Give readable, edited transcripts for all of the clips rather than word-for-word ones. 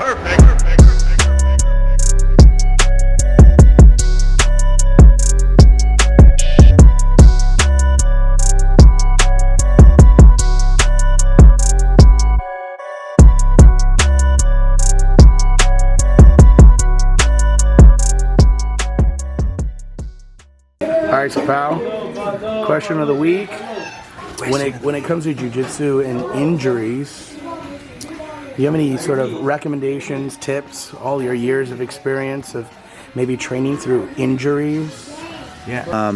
All right, so pal, question of the week. When it comes to jiu-jitsu and injuries, do you have any sort of recommendations, tips, all your years of experience of maybe training through injuries? Yeah.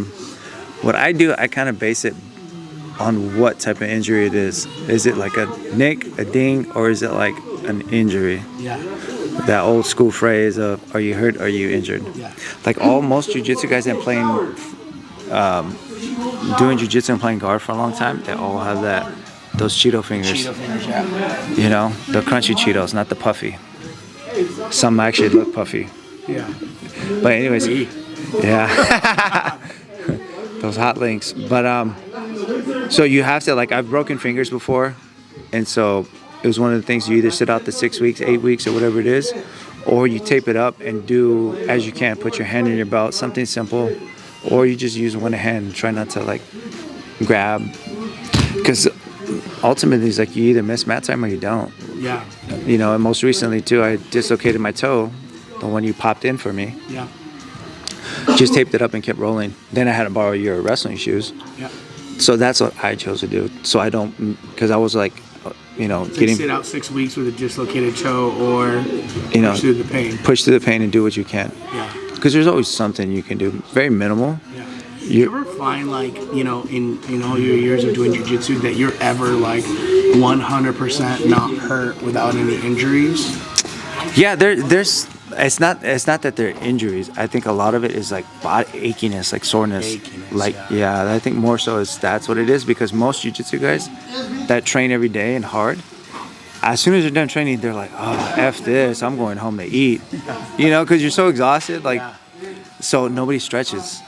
What I do, I kind of base it on what type of injury it is. Is it like a nick, a ding, or is it like an injury? Yeah. That old school phrase of, are you hurt, are you injured? Yeah. Like most jiu-jitsu guys that playing, doing jiu-jitsu and playing guard for a long time, they all have those Cheeto fingers. Cheeto fingers, yeah. You know, the crunchy Cheetos, not the puffy. Some actually look puffy. Yeah. But anyways, yeah. Those hot links. But so you have to, like, I've broken fingers before, and so it was one of the things, you either sit out the 6 weeks, 8 weeks, or whatever it is, or you tape it up and do as you can. Put your hand in your belt, something simple, or you just use one hand. Try not to like grab, because ultimately it's like you either miss mat time or you don't. Yeah. You know, and most recently too, I dislocated my toe, the one you popped in for me. Yeah. Just taped it up and kept rolling. Then I had to borrow your wrestling shoes. Yeah. So that's what I chose to do. So I don't, because I was like, you know, getting sit out 6 weeks with a dislocated toe, or you know, push through the pain. Push through the pain and do what you can. Yeah. Because there's always something you can do. Very minimal. Yeah. You ever find, like, you know, in all your years of doing jiu-jitsu, that you're ever like 100% not hurt without any injuries? Yeah, there's. It's not that they're injuries. I think a lot of it is like body achiness, like soreness. Like yeah, I think more so is that's what it is, because most jiu-jitsu guys that train every day and hard, as soon as they're done training, they're like, oh, F this, I'm going home to eat. You know, because you're so exhausted. Like, so nobody stretches.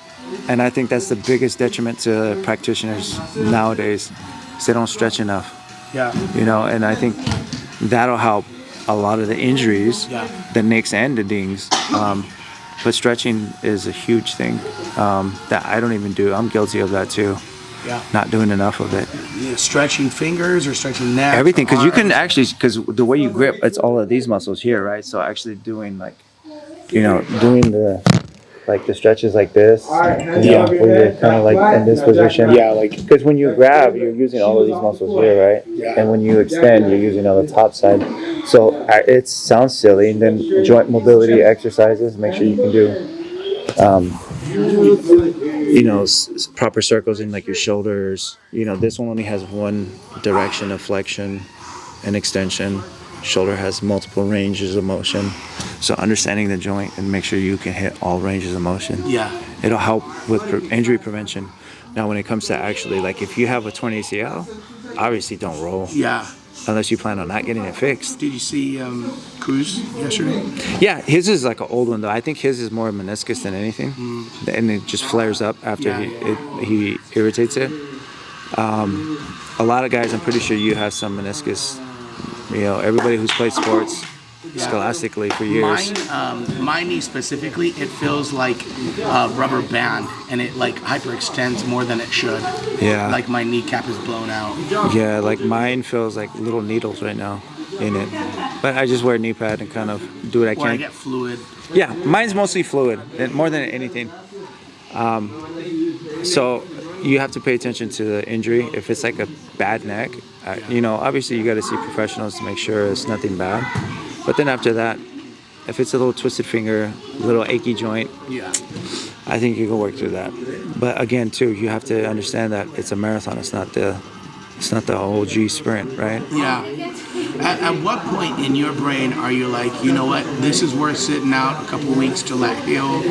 And I think that's the biggest detriment to practitioners nowadays, is they don't stretch enough. Yeah. You know, and I think that'll help a lot of the injuries, the nicks and the dings. But stretching is a huge thing that I don't even do. I'm guilty of that too. Yeah. Not doing enough of it. Yeah, stretching fingers or stretching neck. Everything, because you can actually, because the way you grip, it's all of these muscles here, right? So actually doing like, you know, doing the stretches like this, where you're kind of like in this position. Yeah, like, because when you grab, you're using all of these muscles here, right? Yeah. And when you extend, you're using on the top side. So it sounds silly. And then joint mobility exercises, make sure you can do, you know, proper circles in like your shoulders. You know, this one only has one direction of flexion and extension. Shoulder has multiple ranges of motion. So understanding the joint and make sure you can hit all ranges of motion. Yeah. It'll help with injury prevention. Now, when it comes to actually, like, if you have a torn ACL, obviously don't roll. Yeah. Unless you plan on not getting it fixed. Did you see Cruz yesterday? Yeah, his is like an old one though. I think his is more meniscus than anything, and it just flares up after he irritates it. A lot of guys, I'm pretty sure you have some meniscus. You know, everybody who's played sports scholastically for years. My knee specifically, it feels like a rubber band, and it like hyperextends more than it should. Yeah. Like my kneecap is blown out. Yeah, like mine feels like little needles right now in it. But I just wear a knee pad and kind of do what I can. Or I get fluid. Yeah, mine's mostly fluid, more than anything. So you have to pay attention to the injury. If it's like a bad neck, you know, obviously you got to see professionals to make sure it's nothing bad. But then after that, if it's a little twisted finger, a little achy joint, I think you can work through that. But again, too, you have to understand that it's a marathon. It's not the whole G sprint, right? Yeah. At what point in your brain are you like, you know what, this is worth sitting out a couple of weeks to let heal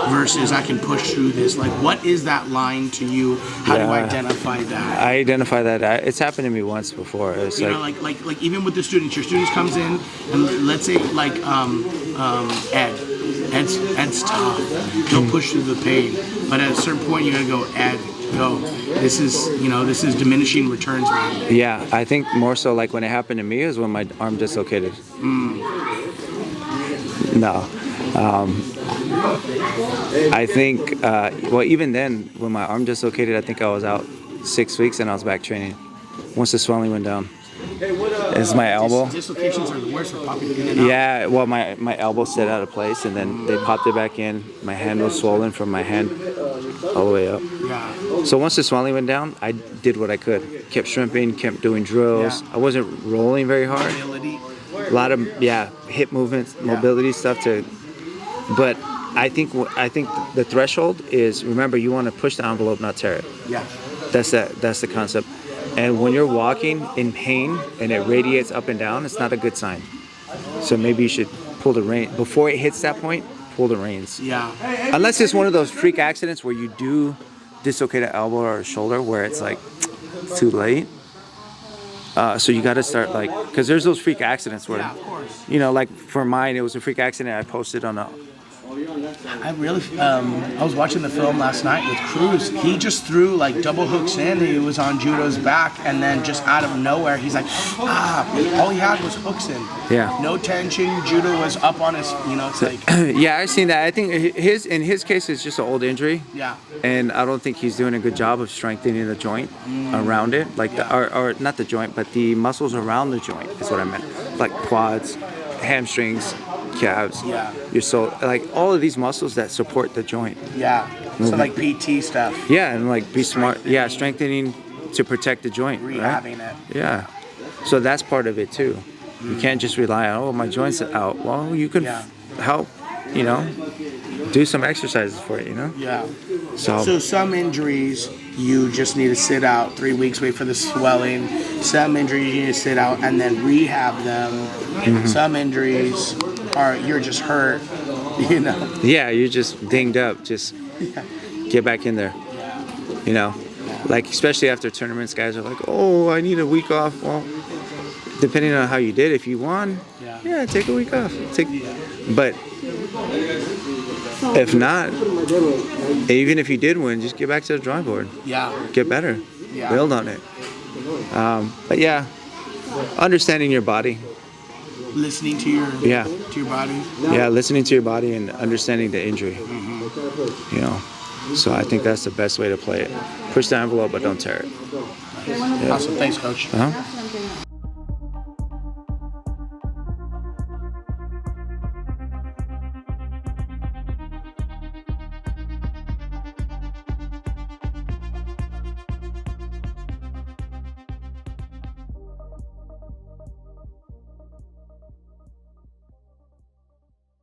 versus I can push through this? Like, what is that line to you? How do you identify that? I identify that. It's happened to me once before. It's you know, like even with the students, your students comes in and let's say like Ed's tough. He'll push through the pain, but at a certain point you gotta go, Ed, go. This is diminishing returns, man. Yeah, I think more so like when it happened to me is when my arm dislocated. No. I think, well, even then, when my arm dislocated, I think I was out 6 weeks and I was back training once the swelling went down. It's my elbow. Dislocations are the worst for popping in and out. Yeah, well, my elbow set out of place and then they popped it back in. My hand was swollen from my hand all the way up. Yeah. So once the swelling went down, I did what I could. Kept shrimping, kept doing drills. I wasn't rolling very hard. A lot of hip movements, mobility stuff but I think the threshold is, remember, you want to push the envelope, not tear it. Yeah. That's the concept. And when you're walking in pain and it radiates up and down, it's not a good sign. So maybe you should pull the rein before it hits that point. Pull the reins. Yeah. Unless it's one of those freak accidents where you do dislocate an elbow or a shoulder where it's like it's too late. So you got to start because there's those freak accidents where, like for mine, it was a freak accident. I posted on I was watching the film last night with Cruz. He just threw double hooks in. He was on Judo's back, and then just out of nowhere, he's like, all he had was hooks in. Yeah. No tension. Judo was up on his, it's like. Yeah, I've seen that. I think in his case, it's just an old injury. Yeah. And I don't think he's doing a good job of strengthening the joint around it, or not the joint, but the muscles around the joint is what I meant, like quads, hamstrings, calves, all of these muscles that support the joint. Yeah. So PT stuff. Yeah, and be smart. Yeah, strengthening to protect the joint. Rehabbing right? it. Yeah. So that's part of it too. You can't just rely on, my joints are out. Well, you can help, do some exercises for it, Yeah. So some injuries you just need to sit out 3 weeks, wait for the swelling. Some injuries you need to sit out and then rehab them. Some injuries you're just hurt, Yeah, you're just dinged up. Just get back in there. Especially after tournaments, guys are like, oh, I need a week off. Well, depending on how you did, if you won, take a week off. But if not, even if you did win, just get back to the drawing board. Yeah. Get better. Yeah. Build on it. But understanding your body. Listening to your body. Yeah, listening to your body and understanding the injury. So I think that's the best way to play it. Push the envelope, but don't tear it. Awesome. Thanks, Coach. Uh-huh.